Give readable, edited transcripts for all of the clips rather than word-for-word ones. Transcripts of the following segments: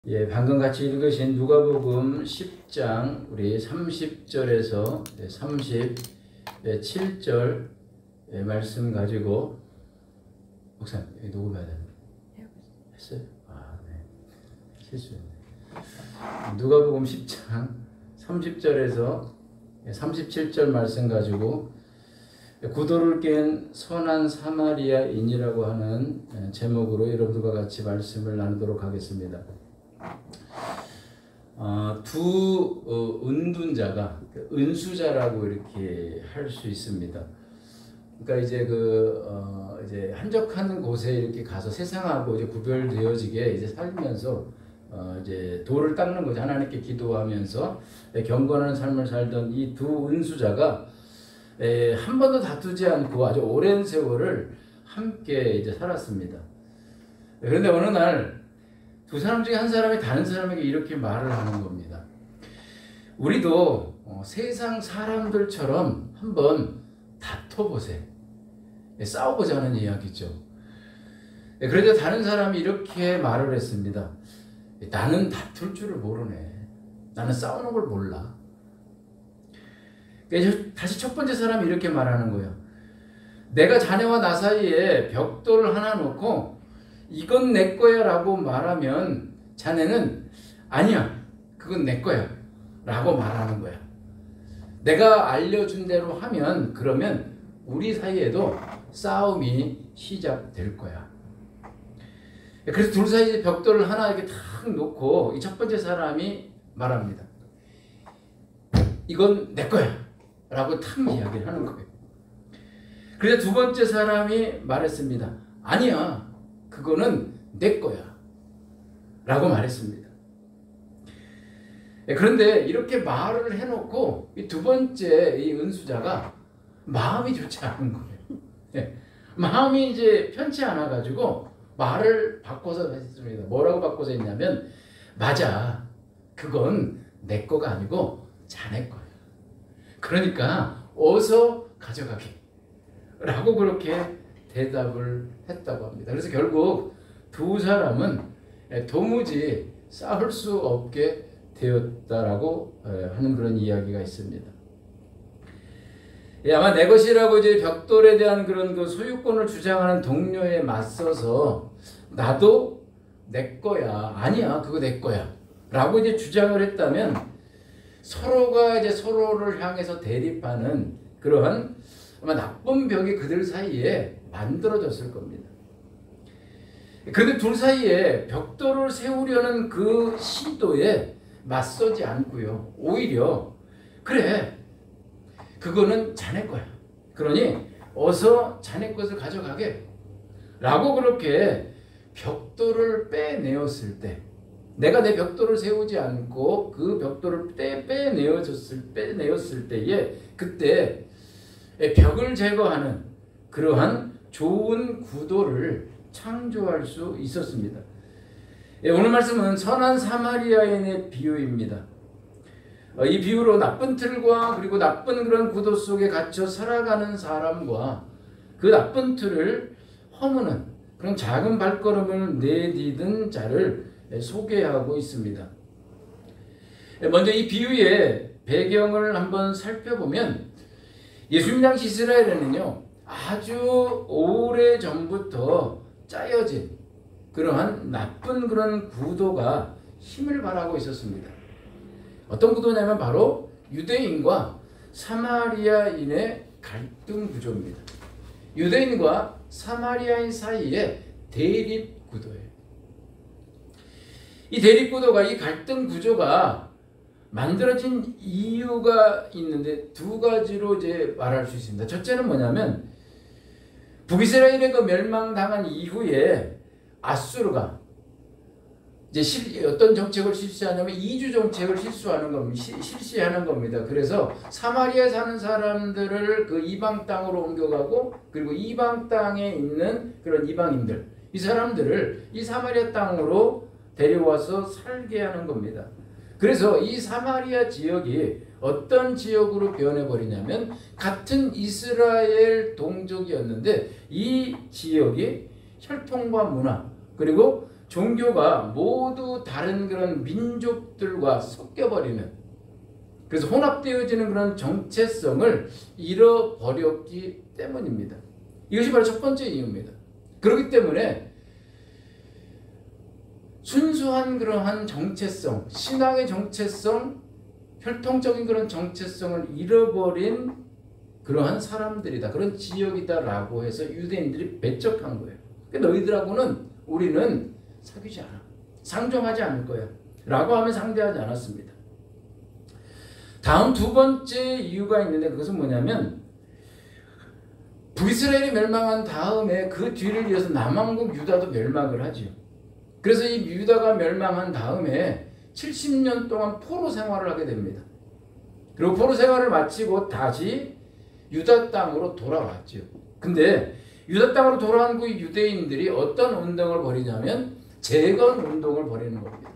예, 방금 같이 읽으신 누가복음 10장 우리 30절에서 37절 말씀 가지고 목사님 여기 녹음해야 되는데 했어요? 아, 네. 실수했네. 누가복음 10장 30절에서 37절 말씀 가지고 구도를 깬 선한 사마리아인이라고 하는 제목으로 여러분들과 같이 말씀을 나누도록 하겠습니다. 두 은둔자가 은수자라고 이렇게 할 수 있습니다. 그러니까 이제 이제 한적한 곳에 이렇게 가서 세상하고 이제 구별되어지게 이제 살면서 이제 도를 닦는 거죠. 하나님께 기도하면서 경건한 삶을 살던 이 두 은수자가 한 번도 다투지 않고 아주 오랜 세월을 함께 이제 살았습니다. 그런데 어느 날 두 사람 중에 한 사람이 다른 사람에게 이렇게 말을 하는 겁니다. 우리도 세상 사람들처럼 한번 다퉈보세. 싸워보자는 이야기죠. 그래서 다른 사람이 이렇게 말을 했습니다. 나는 다툴 줄을 모르네. 나는 싸우는 걸 몰라. 다시 첫 번째 사람이 이렇게 말하는 거예요. 내가 자네와 나 사이에 벽돌을 하나 놓고 이건 내 거야 라고 말하면 자네는 아니야 그건 내 거야 라고 말하는 거야. 내가 알려준 대로 하면 그러면 우리 사이에도 싸움이 시작될 거야. 그래서 둘 사이에 벽돌을 하나 이렇게 탁 놓고 이 첫 번째 사람이 말합니다. 이건 내 거야 라고 탁 이야기를 하는 거예요. 그래서 두 번째 사람이 말했습니다. 아니야 그거는 내 거야 라고 말했습니다. 그런데 이렇게 말을 해놓고 이 두 번째 이 은수자가 마음이 좋지 않은 거예요. 마음이 이제 편치 않아 가지고 말을 바꿔서 했습니다. 뭐라고 바꿔서 했냐면 맞아 그건 내 거가 아니고 자네 거야. 그러니까 어서 가져가게 라고 그렇게 대답을 했다고 합니다. 그래서 결국 두 사람은 도무지 싸울 수 없게 되었다라고 하는 그런 이야기가 있습니다. 아마 내 것이라고 이제 벽돌에 대한 그런 그 소유권을 주장하는 동료에 맞서서 나도 내 거야, 아니야, 그거 내 거야 라고 이제 주장을 했다면 서로가 이제 서로를 향해서 대립하는 그러한 아마 나쁜 벽이 그들 사이에 만들어졌을 겁니다. 그런데 둘 사이에 벽돌을 세우려는 그 시도에 맞서지 않고요. 오히려 그래 그거는 자네 거야. 그러니 어서 자네 것을 가져가게 라고 그렇게 벽돌을 빼내었을 때 내가 내 벽돌을 세우지 않고 그 벽돌을 빼내었을 때에 그때 벽을 제거하는 그러한 좋은 구도를 창조할 수 있었습니다. 오늘 말씀은 선한 사마리아인의 비유입니다. 이 비유로 나쁜 틀과 그리고 나쁜 그런 구도 속에 갇혀 살아가는 사람과 그 나쁜 틀을 허무는 그런 작은 발걸음을 내디딘 자를 소개하고 있습니다. 먼저 이 비유의 배경을 한번 살펴보면 예수님 당시 이스라엘에는요 아주 오래 전부터 짜여진 그러한 나쁜 그런 구도가 힘을 발하고 있었습니다. 어떤 구도냐면 바로 유대인과 사마리아인의 갈등 구조입니다. 유대인과 사마리아인 사이의 대립 구도예요. 이 대립 구도가 이 갈등 구조가 만들어진 이유가 있는데 두 가지로 이제 말할 수 있습니다. 첫째는 뭐냐면 북이스라엘의 그 멸망당한 이후에 아수르가 이제 어떤 정책을 실시하냐면 이주 정책을 실시하는 겁니다. 그래서 사마리아에 사는 사람들을 그 이방 땅으로 옮겨가고 그리고 이방 땅에 있는 그런 이방인들 이 사람들을 이 사마리아 땅으로 데려와서 살게 하는 겁니다. 그래서 이 사마리아 지역이 어떤 지역으로 변해버리냐면 같은 이스라엘 동족이었는데 이 지역이 혈통과 문화 그리고 종교가 모두 다른 그런 민족들과 섞여버리는, 그래서 혼합되어지는 그런 정체성을 잃어버렸기 때문입니다. 이것이 바로 첫 번째 이유입니다. 그렇기 때문에 순수한 그러한 정체성, 신앙의 정체성, 혈통적인 그런 정체성을 잃어버린 그러한 사람들이다, 그런 지역이다라고 해서 유대인들이 배척한 거예요. 그러니까 너희들하고는 우리는 사귀지 않아, 상종하지 않을 거야 라고 하면 상대하지 않았습니다. 다음 두 번째 이유가 있는데, 그것은 뭐냐면 북이스라엘이 멸망한 다음에 그 뒤를 이어서 남왕국 유다도 멸망을 하지요. 그래서 이 유다가 멸망한 다음에 70년 동안 포로 생활을 하게 됩니다. 그리고 포로 생활을 마치고 다시 유다 땅으로 돌아왔죠. 근데 유다 땅으로 돌아온 그 유대인들이 어떤 운동을 벌이냐면 재건 운동을 벌이는 겁니다.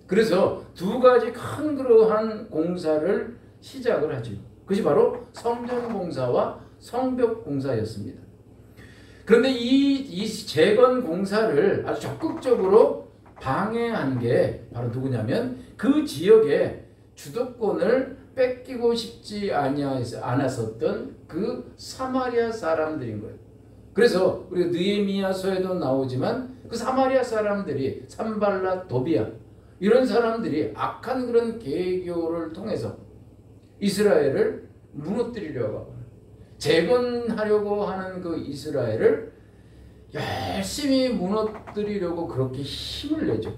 그래서 두 가지 큰 그러한 공사를 시작을 하죠. 그것이 바로 성전 공사와 성벽 공사였습니다. 그런데 이 재건 공사를 아주 적극적으로 방해한 게 바로 누구냐면 그 지역의 주도권을 뺏기고 싶지 않았었던 그 사마리아 사람들인 거예요. 그래서 우리가 느헤미야서에도 나오지만 그 사마리아 사람들이 산발랏, 도비야 이런 사람들이 악한 그런 계교를 통해서 이스라엘을 무너뜨리려고 하고 재건하려고 하는 그 이스라엘을 열심히 무너뜨리려고 그렇게 힘을 내죠.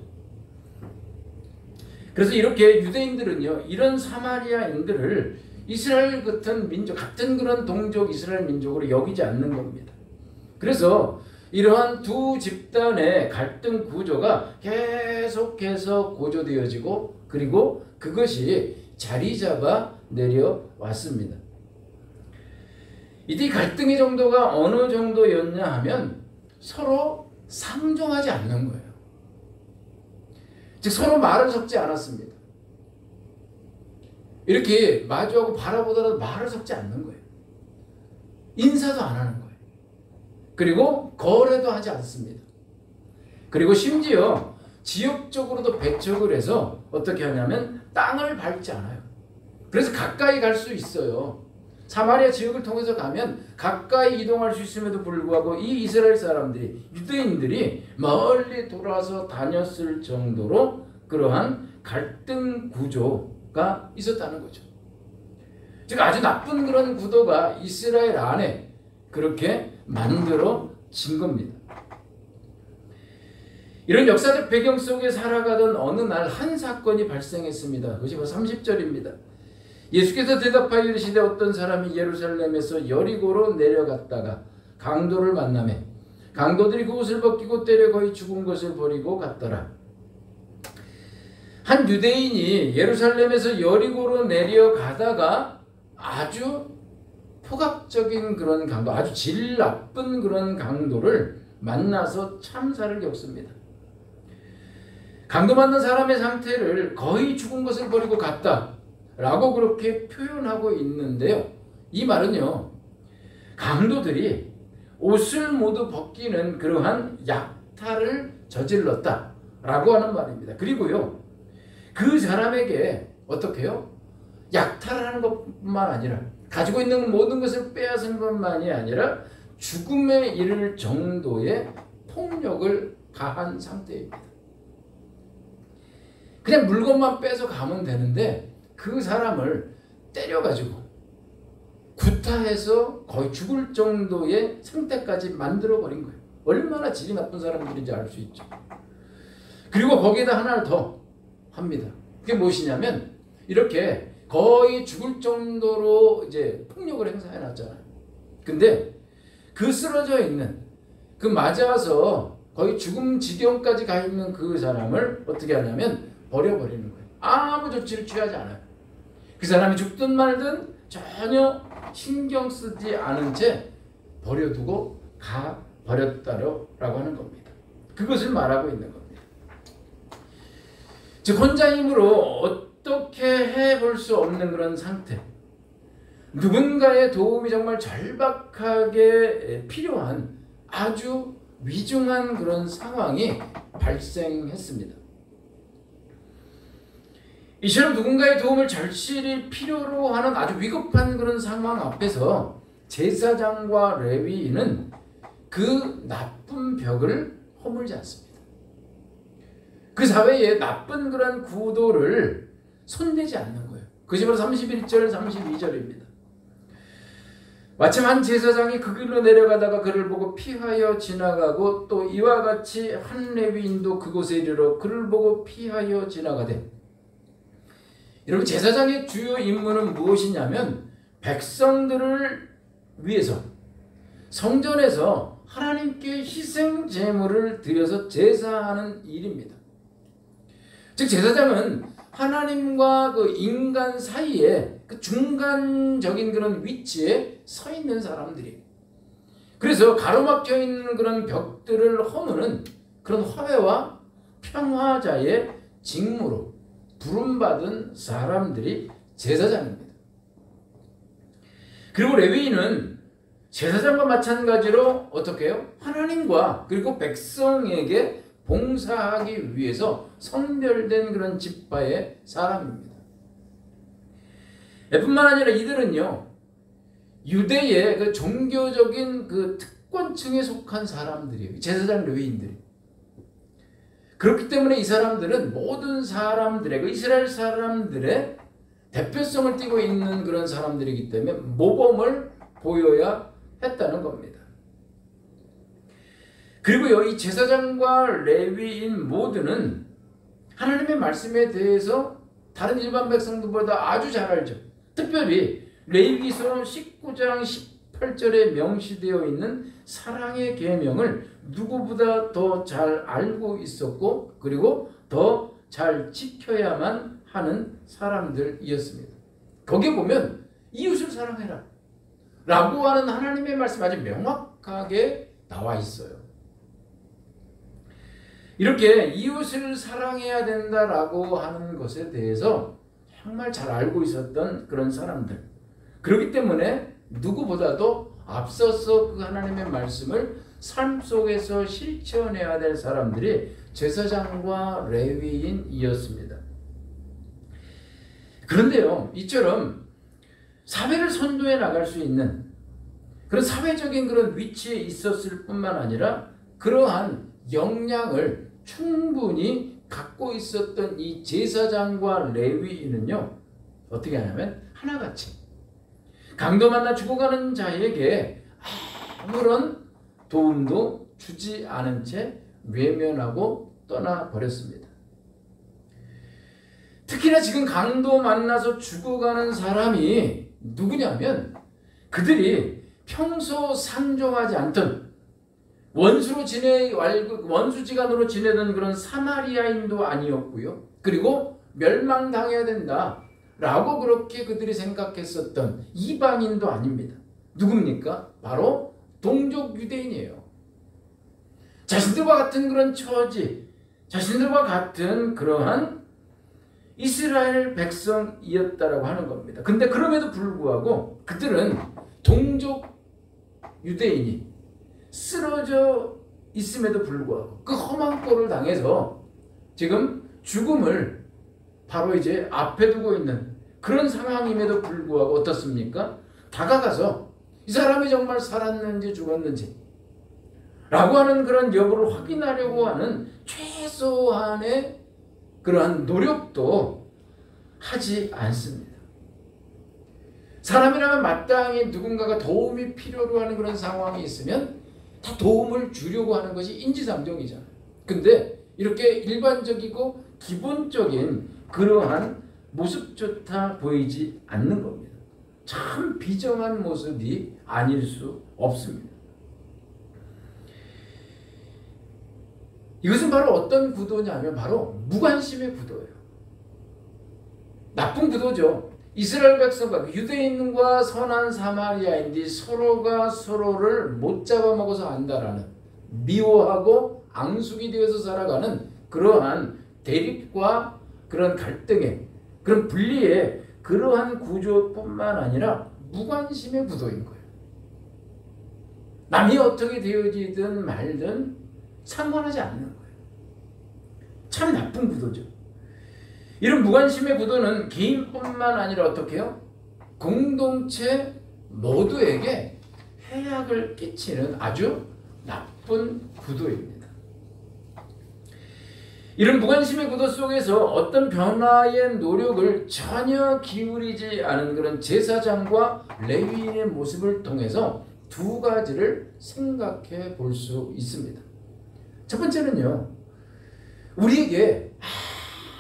그래서 이렇게 유대인들은요, 이런 사마리아인들을 이스라엘 같은 민족, 같은 그런 동족 이스라엘 민족으로 여기지 않는 겁니다. 그래서 이러한 두 집단의 갈등 구조가 계속해서 고조되어지고, 그리고 그것이 자리 잡아 내려왔습니다. 이때 갈등의 정도가 어느 정도였냐 하면 서로 상종하지 않는 거예요. 즉 서로 말을 섞지 않았습니다. 이렇게 마주하고 바라보더라도 말을 섞지 않는 거예요. 인사도 안 하는 거예요. 그리고 거래도 하지 않습니다. 그리고 심지어 지역적으로도 배척을 해서 어떻게 하냐면 땅을 밟지 않아요. 그래서 가까이 갈 수 있어요. 사마리아 지역을 통해서 가면 가까이 이동할 수 있음에도 불구하고 이 이스라엘 사람들이, 유대인들이 멀리 돌아서 다녔을 정도로 그러한 갈등 구조가 있었다는 거죠. 즉 아주 나쁜 그런 구도가 이스라엘 안에 그렇게 만들어진 겁니다. 이런 역사적 배경 속에 살아가던 어느 날 한 사건이 발생했습니다. 그것이 바로 30절입니다. 예수께서 대답하여 이르시되 어떤 사람이 예루살렘에서 여리고로 내려갔다가 강도를 만나매 강도들이 그옷을 벗기고 때려 거의 죽은 것을 버리고 갔더라. 한 유대인이 예루살렘에서 여리고로 내려가다가 아주 폭압적인 그런 강도, 아주 질 나쁜 그런 강도를 만나서 참사를 겪습니다. 강도 만난 사람의 상태를 거의 죽은 것을 버리고 갔다 라고 그렇게 표현하고 있는데요. 이 말은요, 강도들이 옷을 모두 벗기는 그러한 약탈을 저질렀다 라고 하는 말입니다. 그리고요, 그 사람에게 어떻게 해요? 약탈을 하는 것뿐만 아니라 가지고 있는 모든 것을 빼앗은 것만이 아니라 죽음에 이를 정도의 폭력을 가한 상태입니다. 그냥 물건만 빼서 가면 되는데 그 사람을 때려가지고 구타해서 거의 죽을 정도의 상태까지 만들어버린 거예요. 얼마나 질이 나쁜 사람들인지 알 수 있죠. 그리고 거기에다 하나를 더 합니다. 그게 무엇이냐면 이렇게 거의 죽을 정도로 이제 폭력을 행사해 놨잖아요. 근데 그 쓰러져 있는, 그 맞아서 거의 죽음 지경까지 가 있는 그 사람을 어떻게 하냐면 버려버리는 거예요. 아무 조치를 취하지 않아요. 그 사람이 죽든 말든 전혀 신경 쓰지 않은 채 버려두고 가버렸다라고 하는 겁니다. 그것을 말하고 있는 겁니다. 즉 혼자 힘으로 어떻게 해볼 수 없는 그런 상태, 누군가의 도움이 정말 절박하게 필요한 아주 위중한 그런 상황이 발생했습니다. 이처럼 누군가의 도움을 절실히 필요로 하는 아주 위급한 그런 상황 앞에서 제사장과 레위인은 그 나쁜 벽을 허물지 않습니다. 그 사회에 나쁜 그런 구도를 손대지 않는 거예요. 그것이 바로 31절, 32절입니다. 마침 한 제사장이 그 길로 내려가다가 그를 보고 피하여 지나가고 또 이와 같이 한 레위인도 그곳에 이르러 그를 보고 피하여 지나가되. 여러분, 제사장의 주요 임무는 무엇이냐면 백성들을 위해서 성전에서 하나님께 희생 제물을 드려서 제사하는 일입니다. 즉 제사장은 하나님과 그 인간 사이에 그 중간적인 그런 위치에 서 있는 사람들이에요. 그래서 가로막혀 있는 그런 벽들을 허무는 그런 화해와 평화자의 직무로 부름받은 사람들이 제사장입니다. 그리고 레위인은 제사장과 마찬가지로 어떻게 해요? 하나님과 그리고 백성에게 봉사하기 위해서 선별된 그런 지파의 사람입니다. 뿐만 아니라 이들은요, 유대의 그 종교적인 그 특권층에 속한 사람들이에요. 제사장 레위인들이. 그렇기 때문에 이 사람들은 모든 사람들의, 그 이스라엘 사람들의 대표성을 띠고 있는 그런 사람들이기 때문에 모범을 보여야 했다는 겁니다. 그리고요, 이 제사장과 레위인 모두는 하나님의 말씀에 대해서 다른 일반 백성들보다 아주 잘 알죠. 특별히 레위기서 19장 18절에 명시되어 있는 사랑의 계명을 누구보다 더 잘 알고 있었고, 그리고 더 잘 지켜야만 하는 사람들이었습니다. 거기에 보면 이웃을 사랑해라 라고 하는 하나님의 말씀이 아주 명확하게 나와 있어요. 이렇게 이웃을 사랑해야 된다라고 하는 것에 대해서 정말 잘 알고 있었던 그런 사람들. 그렇기 때문에 누구보다도 앞서서 그 하나님의 말씀을 삶 속에서 실천해야 될 사람들이 제사장과 레위인이었습니다. 그런데요, 이처럼 사회를 선도해 나갈 수 있는 그런 사회적인 그런 위치에 있었을 뿐만 아니라 그러한 역량을 충분히 갖고 있었던 이 제사장과 레위인은요, 어떻게 하냐면 하나같이 강도 만나 죽어가는 자에게 아무런 도움도 주지 않은 채 외면하고 떠나버렸습니다. 특히나 지금 강도 만나서 죽어가는 사람이 누구냐면 그들이 평소 상종하지 않던 원수지간으로 지내던 그런 사마리아인도 아니었고요. 그리고 멸망당해야 된다 라고 그렇게 그들이 생각했었던 이방인도 아닙니다. 누굽니까? 바로 동족 유대인이에요. 자신들과 같은 그런 처지, 자신들과 같은 그러한 이스라엘 백성이었다라고 하는 겁니다. 근데 그럼에도 불구하고 그들은 동족 유대인이 쓰러져 있음에도 불구하고 그 험한 꼴을 당해서 지금 죽음을 바로 이제 앞에 두고 있는 그런 상황임에도 불구하고 어떻습니까? 다가가서 이 사람이 정말 살았는지 죽었는지 라고 하는 그런 여부를 확인하려고 하는 최소한의 그러한 노력도 하지 않습니다. 사람이라면 마땅히 누군가가 도움이 필요로 하는 그런 상황이 있으면 다 도움을 주려고 하는 것이 인지상정이잖아요. 근데 이렇게 일반적이고 기본적인 그러한 모습조차 보이지 않는 겁니다. 참 비정한 모습이 아닐 수 없습니다. 이것은 바로 어떤 구도냐면 바로 무관심의 구도예요. 나쁜 구도죠. 이스라엘 백성과 유대인과 선한 사마리아인들이 서로가 서로를 못 잡아먹어서 안다라는 미워하고 앙숙이 되어서 살아가는 그러한 대립과 그런 갈등의 그런 분리의 그러한 구조뿐만 아니라 무관심의 구도인 거예요. 남이 어떻게 되어지든 말든 상관하지 않는 거예요. 참 나쁜 구도죠. 이런 무관심의 구도는 개인뿐만 아니라 어떻게 해요? 공동체 모두에게 해악을 끼치는 아주 나쁜 구도입니다. 이런 무관심의 구도 속에서 어떤 변화의 노력을 전혀 기울이지 않은 그런 제사장과 레위인의 모습을 통해서 두 가지를 생각해 볼 수 있습니다. 첫 번째는요, 우리에게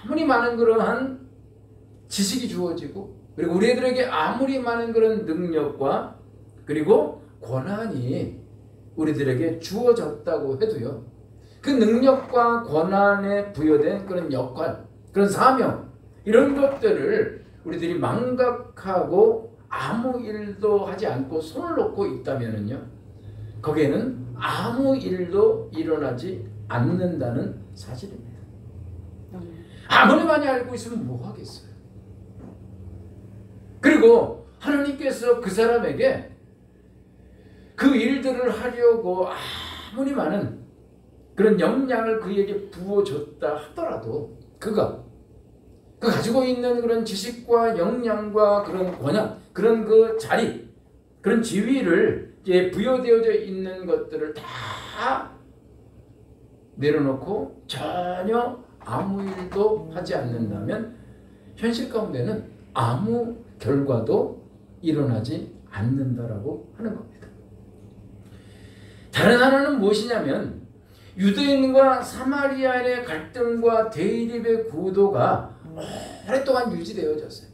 아무리 많은 그러한 지식이 주어지고, 그리고 우리들에게 아무리 많은 그런 능력과 그리고 권한이 우리들에게 주어졌다고 해도요, 그 능력과 권한에 부여된 그런 역할, 그런 사명, 이런 것들을 우리들이 망각하고 아무 일도 하지 않고 손을 놓고 있다면요, 거기에는 아무 일도 일어나지 않는다는 사실입니다. 아무리 많이 알고 있으면 뭐 하겠어요. 그리고 하나님께서 그 사람에게 그 일들을 하려고 아무리 많은 그런 역량을 그에게 부어줬다 하더라도 그가 가지고 있는 그런 지식과 역량과 그런 권한, 그런 그 자리, 그런 지위를 이제 부여되어져 있는 것들을 다 내려놓고 전혀 아무 일도 하지 않는다면 현실 가운데는 아무 결과도 일어나지 않는다라고 하는 겁니다. 다른 하나는 무엇이냐면 유대인과 사마리아인의 갈등과 대립의 구도가 오랫동안 유지되어졌어요.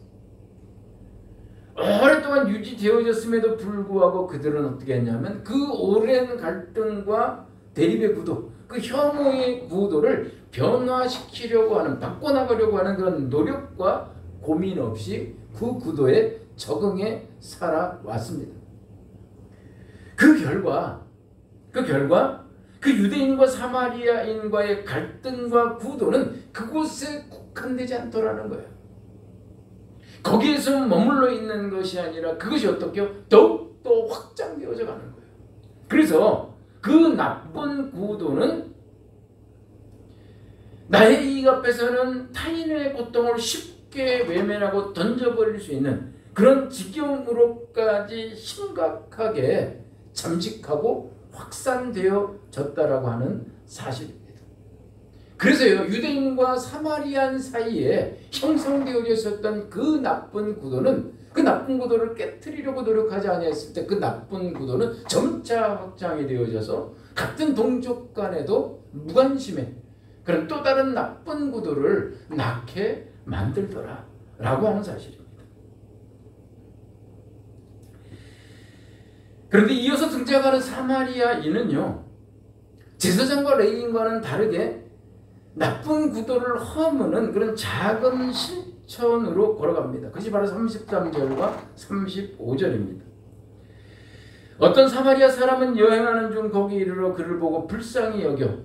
오랫동안 유지되어졌음에도 불구하고 그들은 어떻게 했냐면 그 오랜 갈등과 대립의 구도, 그 혐오의 구도를 변화시키려고 하는, 바꿔나가려고 하는 그런 노력과 고민 없이 그 구도에 적응해 살아왔습니다. 그 결과 그 유대인과 사마리아인과의 갈등과 구도는 그곳에 국한되지 않더라는 거예요. 거기에서 머물러 있는 것이 아니라 그것이 어떻게요? 더욱더 확장되어져 가는 거예요. 그래서 그 나쁜 구도는 나의 이익 앞에서는 타인의 고통을 쉽게 외면하고 던져버릴 수 있는 그런 지경으로까지 심각하게 잠식하고 확산되어졌다라고 하는 사실입니다. 그래서요, 유대인과 사마리안 사이에 형성되어져 있었던 그 나쁜 구도는, 그 나쁜 구도를 깨트리려고 노력하지 아니했을 때 그 나쁜 구도는 점차 확장이 되어져서 같은 동족 간에도 무관심의 그런 또 다른 나쁜 구도를 낳게 만들더라라고 하는 사실입니다. 그런데 이어서 등장하는 사마리아인은요, 제사장과 레위인과는 다르게 나쁜 구도를 허무는 그런 작은 실천으로 걸어갑니다. 그것이 바로 33절과 35절입니다. 어떤 사마리아 사람은 여행하는 중 거기 이르러 그를 보고 불쌍히 여겨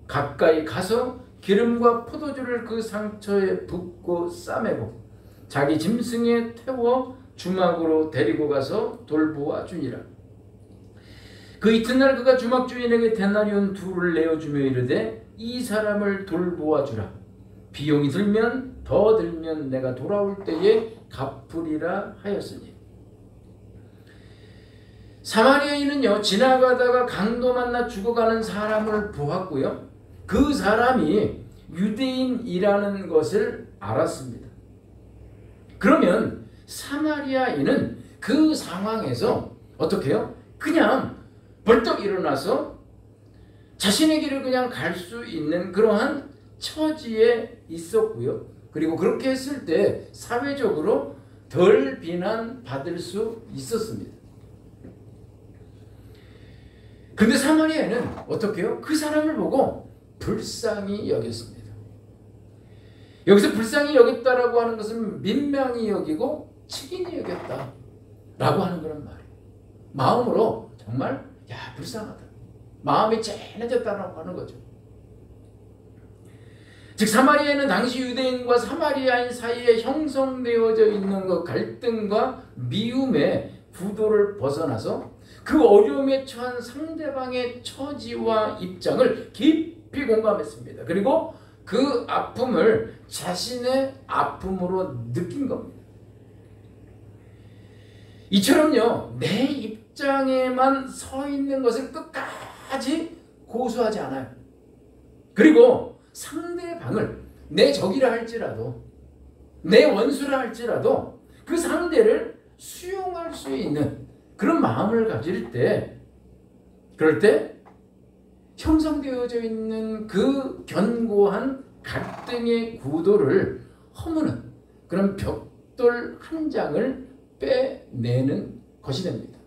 가까이 가서 기름과 포도주를 그 상처에 붓고 싸매고 자기 짐승에 태워 주막으로 데리고 가서 돌보아 주니라. 그 이튿날 그가 주막 주인에게 데나리온 2를 내어주며 이르되 이 사람을 돌보아 주라. 비용이 들면 더 들면 내가 돌아올 때에 갚으리라 하였으니. 사마리아인은요, 지나가다가 강도 만나 죽어가는 사람을 보았고요, 그 사람이 유대인이라는 것을 알았습니다. 그러면 사마리아인은 그 상황에서 어떻게 해요? 그냥 벌떡 일어나서 자신의 길을 그냥 갈 수 있는 그러한 처지에 있었고요. 그리고 그렇게 했을 때 사회적으로 덜 비난받을 수 있었습니다. 근데 사마리아인은 어떻게 해요? 그 사람을 보고 불쌍히 여겼습니다. 여기서 불쌍히 여겼다라고 하는 것은 민망히 여기고 치긴히 여겼다라고 하는 그런 말이에요. 마음으로 정말 불쌍하다. 마음이 짠해졌다라고 하는 거죠. 즉 사마리아인은 당시 유대인과 사마리아인 사이에 형성되어져 있는 그 갈등과 미움의 구도를 벗어나서 그 어려움에 처한 상대방의 처지와 입장을 깊이 공감했습니다. 그리고 그 아픔을 자신의 아픔으로 느낀 겁니다. 이처럼요, 내 입장에만 서 있는 것을 끝까지 고수하지 않아요. 그리고 상대방을 내 적이라 할지라도, 내 원수라 할지라도 그 상대를 수용할 수 있는 그런 마음을 가질 때, 그럴 때 형성되어져 있는 그 견고한 갈등의 구도를 허무는 그런 벽돌 한 장을 빼내는 것이 됩니다.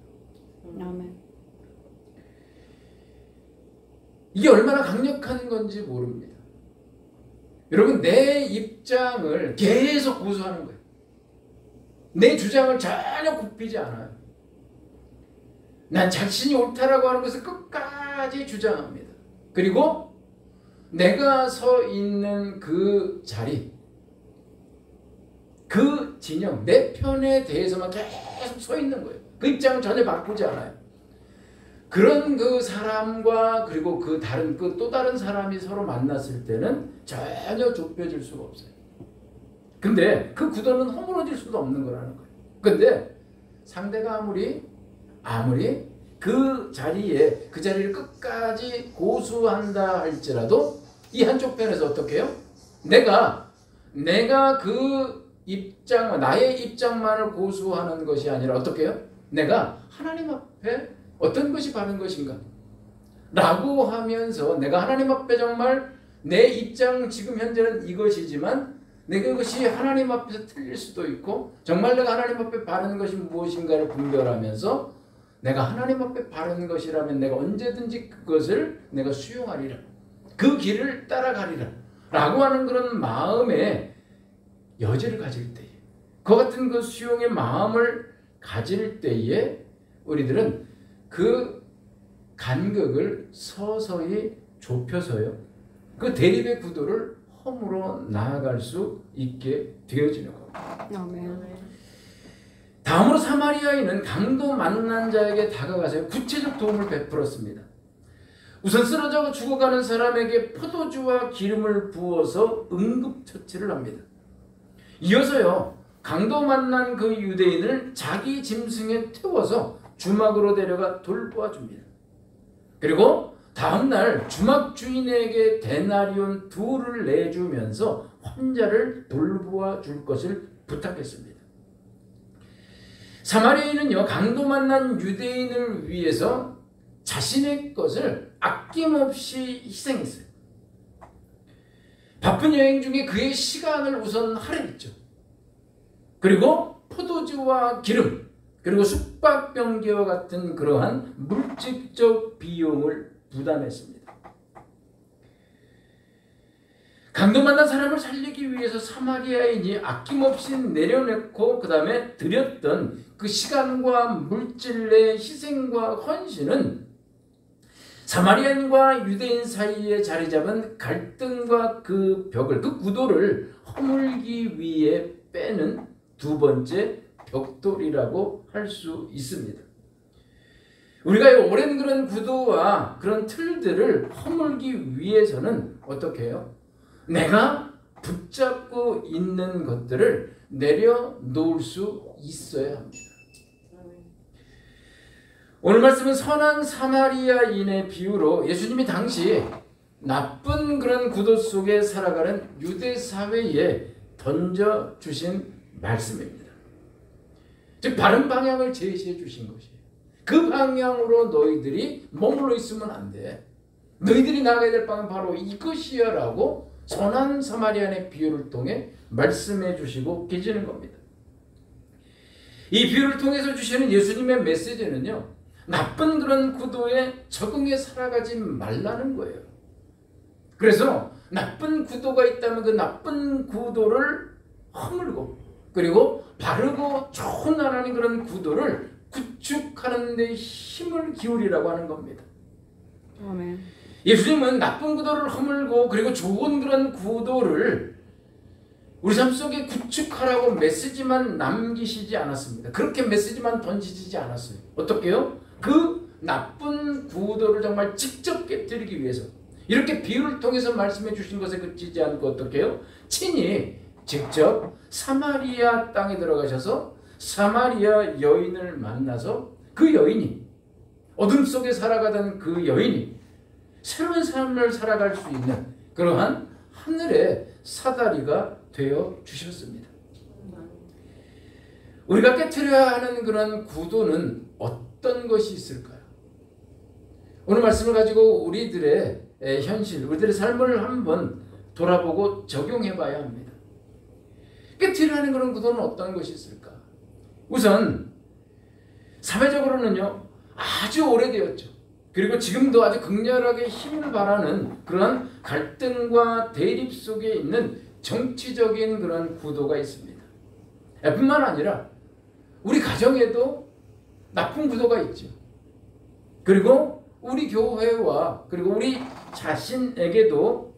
아멘. 이게 얼마나 강력한 건지 모릅니다. 여러분, 내 입장을 계속 고수하는 거예요. 내 주장을 전혀 굽히지 않아요. 난 자신이 옳다라고 하는 것을 끝까지 주장합니다. 그리고 내가 서 있는 그 자리, 그 진영, 내 편에 대해서만 계속 서 있는 거예요. 그 입장을 전혀 바꾸지 않아요. 그런 그 사람과 그리고 그 다른 그 또 다른 사람이 서로 만났을 때는 전혀 좁혀질 수가 없어요. 근데 그 구도는 허물어질 수도 없는 거라는 거예요. 근데 상대가 아무리 그 자리를 끝까지 고수한다 할지라도 이 한쪽 편에서 어떻게 해요? 내가 그 입장, 나의 입장만을 고수하는 것이 아니라 어떻게 해요? 내가 하나님 앞에 어떤 것이 바른 것인가? 라고 하면서 내가 하나님 앞에 정말 내 입장 지금 현재는 이것이지만 내가 그것이 하나님 앞에서 틀릴 수도 있고 정말 내가 하나님 앞에 바른 것이 무엇인가를 분별하면서 내가 하나님 앞에 바른 것이라면 내가 언제든지 그것을 내가 수용하리라. 그 길을 따라가리라. 라고 하는 그런 마음의 여지를 가질 때에, 그 같은 그 수용의 마음을 가질 때에 우리들은 그 간극을 서서히 좁혀서요, 그 대립의 구도를 허물어 나아갈 수 있게 되어지는 겁니다. 아멘. 다음으로 사마리아인은 강도 만난 자에게 다가가서 구체적 도움을 베풀었습니다. 우선 쓰러져 죽어가는 사람에게 포도주와 기름을 부어서 응급처치를 합니다. 이어서요, 강도 만난 그 유대인을 자기 짐승에 태워서 주막으로 데려가 돌보아 줍니다. 그리고 다음날 주막 주인에게 데나리온 2를 내주면서 환자를 돌보아 줄 것을 부탁했습니다. 사마리아인은요, 강도 만난 유대인을 위해서 자신의 것을 아낌없이 희생했어요. 바쁜 여행 중에 그의 시간을 우선 할애했죠. 그리고 포도주와 기름, 그리고 숙박병기와 같은 그러한 물질적 비용을 부담했습니다. 강도 만난 사람을 살리기 위해서 사마리아인이 아낌없이 내려놓고 그 다음에 드렸던 그 시간과 물질의 희생과 헌신은 사마리아인과 유대인 사이에 자리 잡은 갈등과 그 벽을, 그 구도를 허물기 위해 빼는 두 번째 벽돌이라고 할 수 있습니다. 우리가 오랜 그런 구도와 그런 틀들을 허물기 위해서는 어떻게 해요? 내가 붙잡고 있는 것들을 내려놓을 수 있어야 합니다. 오늘 말씀은 선한 사마리아인의 비유로 예수님이 당시 나쁜 그런 구도 속에 살아가는 유대 사회에 던져주신 말씀입니다. 즉 바른 방향을 제시해 주신 것이에요. 그 방향으로 너희들이 머물러 있으면 안 돼. 너희들이 나가야 될 방은 바로 이것이야 라고 선한 사마리아인의 비유를 통해 말씀해 주시고 계시는 겁니다. 이 비유를 통해서 주시는 예수님의 메시지는요, 나쁜 그런 구도에 적응해 살아가지 말라는 거예요. 그래서 나쁜 구도가 있다면 그 나쁜 구도를 허물고 그리고 바르고 좋은 하나님 그런 구도를 구축하는 데 힘을 기울이라고 하는 겁니다. 아멘. 예수님은 나쁜 구도를 허물고 그리고 좋은 그런 구도를 우리 삶 속에 구축하라고 메시지만 남기시지 않았습니다. 그렇게 메시지만 던지지 않았어요. 어떻게요? 그 나쁜 구도를 정말 직접 깨뜨리기 위해서 이렇게 비유를 통해서 말씀해 주신 것에 그치지 않고 어떻게 해요? 친히 직접 사마리아 땅에 들어가셔서 사마리아 여인을 만나서 그 여인이 어둠 속에 살아가던 그 여인이 새로운 삶을 살아갈 수 있는 그러한 하늘의 사다리가 되어 주셨습니다. 우리가 깨트려야 하는 그런 구도는 어떤 것이 있을까요? 오늘 말씀을 가지고 우리들의 현실, 우리들의 삶을 한번 돌아보고 적용해 봐야 합니다. 깨트려야 하는 그런 구도는 어떤 것이 있을까? 우선 사회적으로는요 아주 오래되었죠. 그리고 지금도 아주 극렬하게 힘을 발하는 그런 갈등과 대립 속에 있는 정치적인 그런 구도가 있습니다. 뿐만 아니라 우리 가정에도 나쁜 구도가 있죠. 그리고 우리 교회와 그리고 우리 자신에게도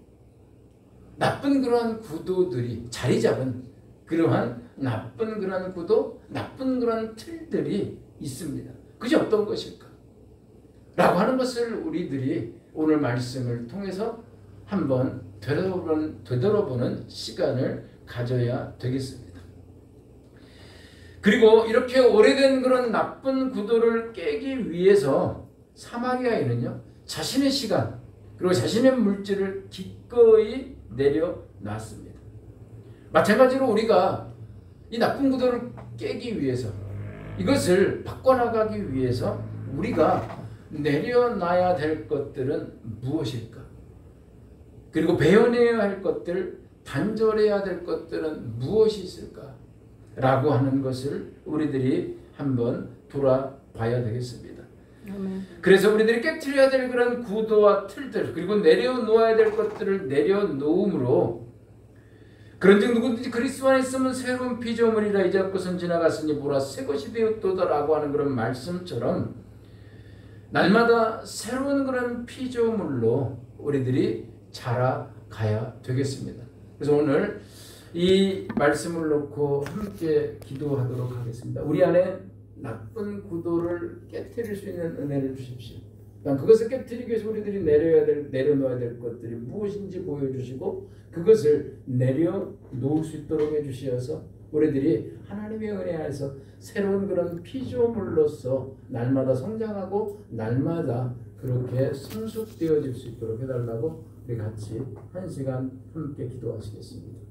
나쁜 그러한 구도들이 자리 잡은 그러한 나쁜 그러한 구도, 나쁜 그러한 틀들이 있습니다. 그게 어떤 것일까? 라고 하는 것을 우리들이 오늘 말씀을 통해서 한번 되돌아보는 시간을 가져야 되겠습니다. 그리고 이렇게 오래된 그런 나쁜 구도를 깨기 위해서 사마리아인은요 자신의 시간 그리고 자신의 물질을 기꺼이 내려놨습니다. 마찬가지로 우리가 이 나쁜 구도를 깨기 위해서 이것을 바꿔나가기 위해서 우리가 내려놔야 될 것들은 무엇일까? 그리고 배워내야 할 것들, 단절해야 될 것들은 무엇이 있을까? 라고 하는 것을 우리들이 한번 돌아봐야 되겠습니다. 그래서 우리들이 깨트려야 될 그런 구도와 틀들 그리고 내려놓아야 될 것들을 내려놓음으로 그런즉 누구든지 그리스도 안에 있으면 새로운 피조물이라 이제 것은 지나갔으니 보라 새 것이 되었도다라고 하는 그런 말씀처럼 날마다 새로운 그런 피조물로 우리들이 자라가야 되겠습니다. 그래서 오늘 이 말씀을 놓고 함께 기도하도록 하겠습니다. 우리 안에 나쁜 구도를 깨트릴 수 있는 은혜를 주십시오. 그것을 깨트리기 위해서 우리들이 내려놓아야 될 것들이 무엇인지 보여주시고 그것을 내려놓을 수 있도록 해주시어서 우리들이 하나님의 은혜 안에서 새로운 그런 피조물로서 날마다 성장하고 날마다 그렇게 성숙되어질 수 있도록 해달라고 우리 같이 한 시간 함께 기도하시겠습니다.